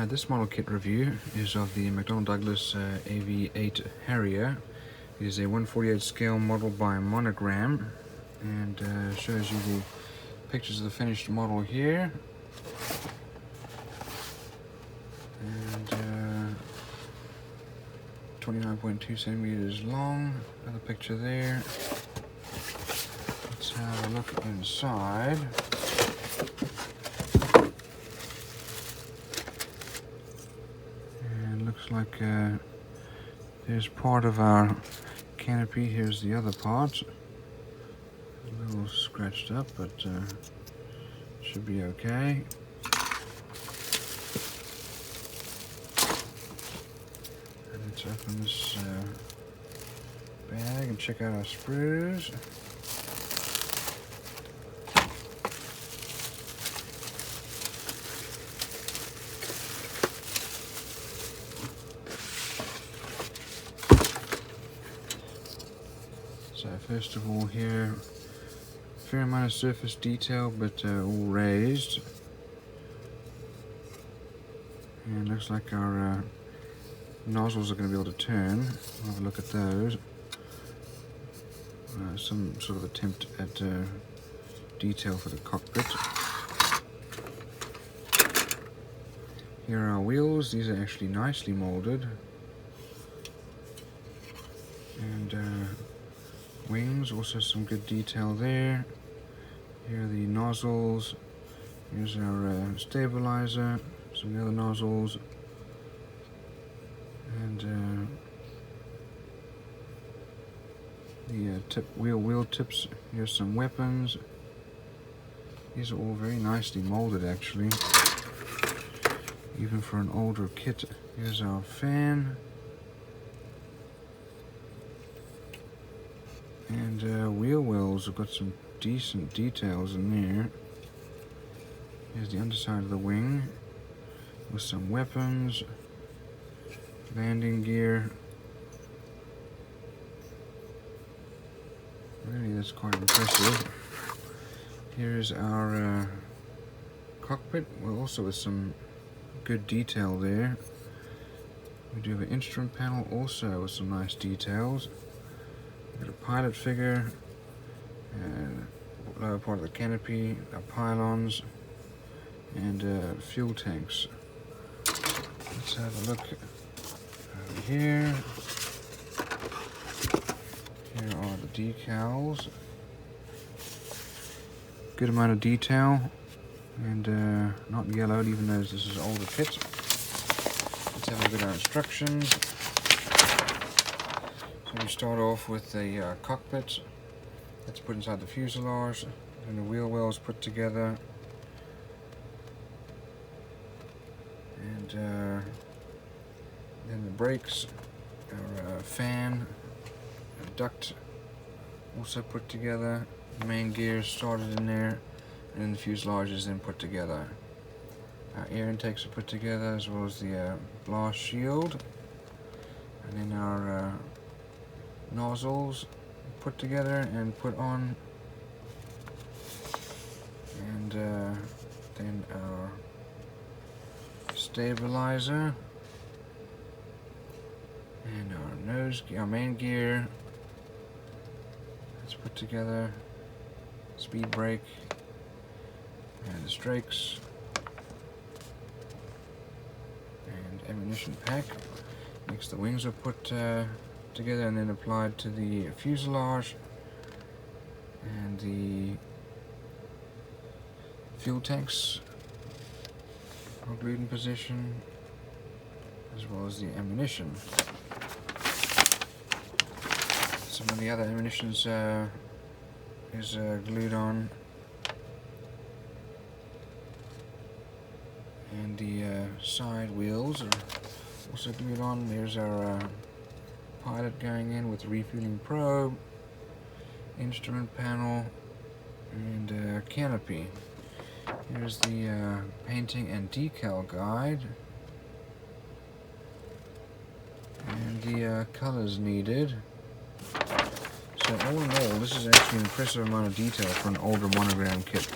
This model kit review is of the McDonnell-Douglas AV-8 Harrier. It is a 1/48 scale model by Monogram, and shows you the pictures of the finished model here. And 29.2 centimeters long. Another picture there. Let's have a look inside. Looks like there's part of our canopy. Here's the other part. A little scratched up, but should be okay. And let's open this bag and check out our sprues. So first of all here, fair amount of surface detail, but all raised. And looks like our nozzles are going to be able to turn. We'll have a look at those. Some sort of attempt at detail for the cockpit. Here are our wheels. These are actually nicely molded. And wings, also some good detail there. Here are the nozzles. Here's our stabilizer, some of the other nozzles, and the wheel tips. Here's some weapons. These are all very nicely molded, actually, even for an older kit. Here's our fan. And wheel wells have got some decent details in there. Here's the underside of the wing with some weapons, landing gear. Really, that's quite impressive. Here's our cockpit, well, also with some good detail there. We do have an instrument panel also with some nice details. We've got a pilot figure, lower part of the canopy, our pylons, and fuel tanks. Let's have a look over here. Here are the decals. Good amount of detail, and not yellowed, even though this is an older kit. Let's have a look at our instructions. So we start off with the cockpit. That's put inside the fuselage, and the wheel wells put together, and then the brakes, our fan, a duct also put together. The main gears started in there, and then the fuselage is then put together. Our air intakes are put together, as well as the blast shield, and then our nozzles put together and put on, and then our stabilizer, and our main gear. That's put together. Speed brake and the strakes and ammunition pack. Next, the wings are put together and then applied to the fuselage, and the fuel tanks are glued in position, as well as the ammunition. Some of the other ammunition is glued on, and the side wheels are also glued on. There's our pilot going in with the refueling probe, instrument panel, and canopy. Here's the painting and decal guide, and the colors needed. So So all in all, this is actually an impressive amount of detail for an older monogram kit.